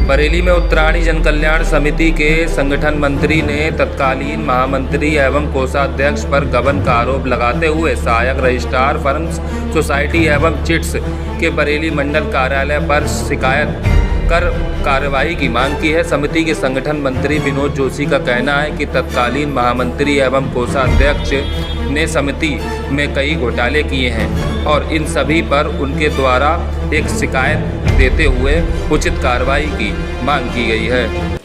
बरेली में उत्तरायणी जन कल्याण समिति के संगठन मंत्री ने तत्कालीन महामंत्री एवं कोषाध्यक्ष पर गबन का आरोप लगाते हुए सहायक रजिस्ट्रार फर्म्स सोसाइटी एवं चिट्स के बरेली मंडल कार्यालय पर शिकायत कर कार्रवाई की मांग की है। समिति के संगठन मंत्री विनोद जोशी का कहना है कि तत्कालीन महामंत्री एवं कोषाध्यक्ष ने समिति में कई घोटाले किए हैं और इन सभी पर उनके द्वारा एक शिकायत देते हुए उचित कार्रवाई की मांग की गई है।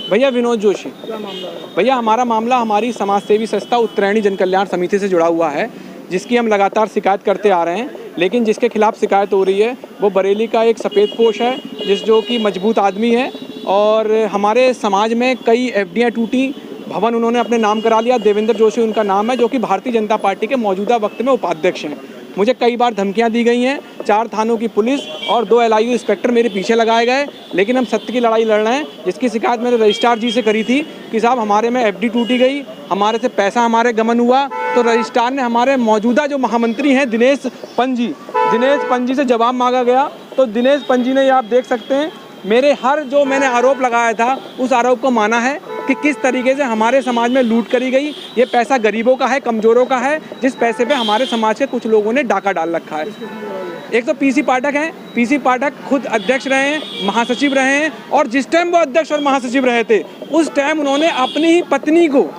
भैया विनोद जोशी, क्या मामला है? भैया हमारा मामला हमारी समाज सेवी संस्था उत्तरायणी जन कल्याण समिति से जुड़ा हुआ है, जिसकी हम लगातार शिकायत करते आ रहे हैं। लेकिन जिसके खिलाफ शिकायत हो रही है वो बरेली का एक सफ़ेद पोश है, जो कि मजबूत आदमी है और हमारे समाज में कई एफडीआई टूटी, भवन उन्होंने अपने नाम करा लिया। देवेंद्र जोशी उनका नाम है, जो कि भारतीय जनता पार्टी के मौजूदा वक्त में उपाध्यक्ष हैं। मुझे कई बार धमकियां दी गई हैं, 4 थानों की पुलिस और 2 LIU इंस्पेक्टर मेरे पीछे लगाए गए, लेकिन हम सत्य की लड़ाई लड़ रहे हैं। जिसकी शिकायत मैंने रजिस्ट्रार जी से करी थी कि साहब हमारे में FD टूटी गई, हमारे से पैसा हमारे गमन हुआ। तो रजिस्ट्रार ने हमारे मौजूदा जो महामंत्री हैं दिनेश पंजी से जवाब मांगा गया। तो दिनेश पंजी ने, ये आप देख सकते हैं, मेरे हर जो मैंने आरोप लगाया था उस आरोप को माना है कि किस तरीके से हमारे समाज में लूट करी गई। ये पैसा गरीबों का है, कमज़ोरों का है, जिस पैसे पे हमारे समाज के कुछ लोगों ने डाका डाल रखा है। एक तो PC पाठक हैं, PC पाठक खुद अध्यक्ष रहे हैं, महासचिव रहे हैं, और जिस टाइम वो अध्यक्ष और महासचिव रहे थे उस टाइम उन्होंने अपनी ही पत्नी को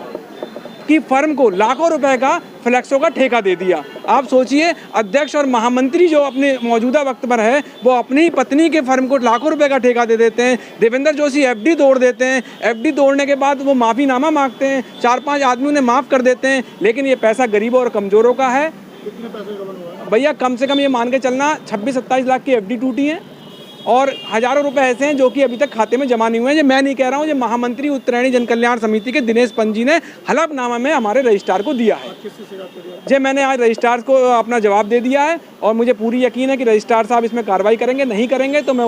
की फर्म को लाखों रुपए का फ्लैक्सों का ठेका दे दिया। आप सोचिए, अध्यक्ष और महामंत्री जो अपने मौजूदा वक्त पर है वो अपनी ही पत्नी के फर्म को लाखों रुपए का ठेका दे देते हैं। देवेंद्र जोशी FD तोड़ देते हैं, FD तोड़ने के बाद वो माफ़ीनामा मांगते हैं, 4-5 आदमी उन्हें माफ़ कर देते हैं, लेकिन ये पैसा गरीबों और कमज़ोरों का है। कितने पैसे गबन हुआ है? भैया कम से कम ये मान के चलना 26-27 लाख की FD टूटी है और हज़ारों रुपए ऐसे हैं जो कि अभी तक खाते में जमा नहीं हुए हैं। ये मैं नहीं कह रहा हूँ, ये महामंत्री उत्तरायणी जन कल्याण समिति के दिनेश पंजी ने हलफनामा में हमारे रजिस्ट्रार को दिया है। जी, मैंने आज रजिस्ट्रार को अपना जवाब दे दिया है और मुझे पूरी यकीन है कि रजिस्ट्रार साहब इसमें कार्रवाई करेंगे। नहीं करेंगे तो मैं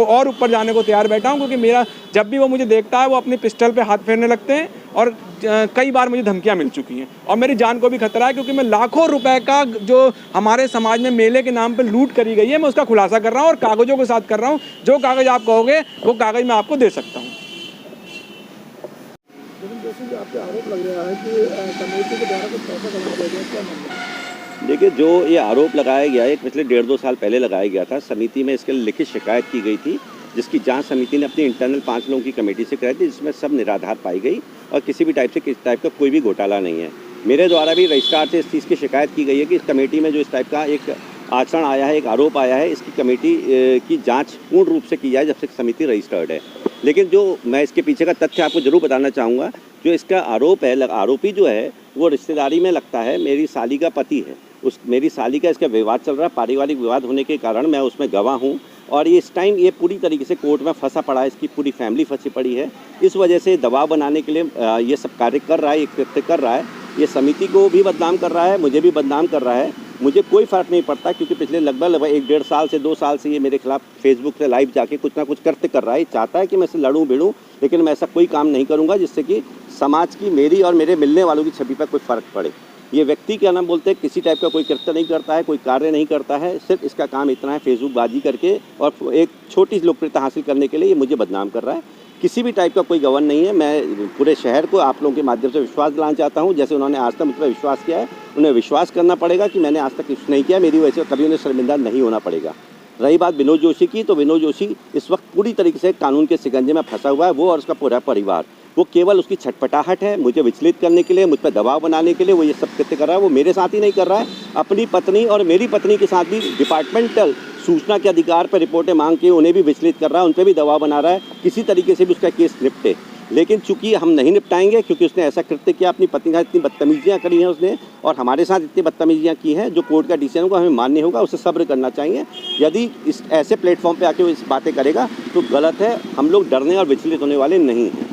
और ऊपर जाने को तैयार बैठा हूँ, क्योंकि मेरा जब भी वो मुझे देखता है वो अपनी पिस्टल पे हाथ फेरने लगते हैं और कई बार मुझे धमकियां मिल चुकी हैं और मेरी जान को भी खतरा है, क्योंकि मैं लाखों रुपए का जो हमारे समाज में मेले के नाम पे लूट करी गई है मैं उसका खुलासा कर रहा हूं और कागजों के साथ कर रहा हूं। जो कागज आप कहोगे वो कागज मैं आपको दे सकता हूं। आपके आरोप लग रहा है कि कमेटी के द्वारा कुछ पैसा जमा किया गया, क्या मामला है? देखिए, जो ये आरोप लगाया गया है पिछले 1.5-2 साल पहले लगाया गया था। समिति में इसके लिखित शिकायत की गई थी, जिसकी जांच समिति ने अपनी इंटरनल 5 लोगों की कमेटी से कराई थी, जिसमें सब निराधार पाई गई और किसी टाइप का कोई भी घोटाला नहीं है। मेरे द्वारा भी रजिस्ट्रार से इस चीज़ की शिकायत की गई है कि इस कमेटी में जो इस टाइप का एक आचरण आया है, एक आरोप आया है, इसकी कमेटी की जांच पूर्ण रूप से की जाए जब से समिति रजिस्टर्ड है। लेकिन जो मैं इसके पीछे का तथ्य आपको जरूर बताना चाहूँगा, जो इसका आरोप है, आरोपी जो है वो रिश्तेदारी में लगता है, मेरी साली का पति है। मेरी साली का इसका विवाद चल रहा है, पारिवारिक विवाद होने के कारण मैं उसमें गवाह हूँ और इस टाइम ये पूरी तरीके से कोर्ट में फंसा पड़ा है, इसकी पूरी फैमिली फंसी पड़ी है। इस वजह से दबाव बनाने के लिए ये सब कार्य कर रहा है, ये कृत्य कर रहा है। ये समिति को भी बदनाम कर रहा है, मुझे भी बदनाम कर रहा है। मुझे कोई फ़र्क नहीं पड़ता, क्योंकि पिछले लगभग 1-1.5 साल से 2 साल से ये मेरे खिलाफ फेसबुक से लाइव जाके कुछ ना कुछ कृत्य कर रहा है। चाहता है कि मैं इससे लड़ूँ भिड़ूँ, लेकिन मैं ऐसा कोई काम नहीं करूँगा जिससे कि समाज की, मेरी और मेरे मिलने वालों की छवि पर कोई फ़र्क पड़े। ये व्यक्ति क्या नाम बोलते हैं, किसी टाइप का कोई कृत्य नहीं करता है, कोई कार्य नहीं करता है, सिर्फ इसका काम इतना है फेसबुक बाजी करके और एक छोटी लोकप्रियता हासिल करने के लिए ये मुझे बदनाम कर रहा है। किसी भी टाइप का कोई गवर्न नहीं है। मैं पूरे शहर को आप लोगों के माध्यम से विश्वास दिलाना चाहता हूँ, जैसे उन्होंने आज तक मुझ पर विश्वास किया है, उन्हें विश्वास करना पड़ेगा कि मैंने आज तक कुछ नहीं किया। मेरी वजह से कभी उन्हें शर्मिंदा नहीं होना पड़ेगा। रही बात विनोद जोशी की, तो विनोद जोशी इस वक्त पूरी तरीके से कानून के शिकंजे में फंसा हुआ है, वो और उसका पूरा परिवार। वो केवल उसकी छटपटाहट है, मुझे विचलित करने के लिए, मुझ पर दबाव बनाने के लिए वो ये सब कृत्य कर रहा है। वो मेरे साथ ही नहीं कर रहा है, अपनी पत्नी और मेरी पत्नी के साथ भी डिपार्टमेंटल सूचना के अधिकार पर रिपोर्टें मांग के उन्हें भी विचलित कर रहा है, उन पर भी दबाव बना रहा है, किसी तरीके से भी उसका केस निपटे। लेकिन चूंकि हम नहीं निपटाएंगे, क्योंकि उसने ऐसा कृत्य किया, अपनी पत्नी के साथ इतनी बदतमीजियाँ करी हैं उसने और हमारे साथ इतनी बदतमीजियाँ की हैं, जो कोर्ट का डिसीजन होगा हमें मानने होगा, उसे सब्र करना चाहिए। यदि इस ऐसे प्लेटफॉर्म पे आके वो इस बातें करेगा तो गलत है। हम लोग डरने और विचलित होने वाले नहीं हैं।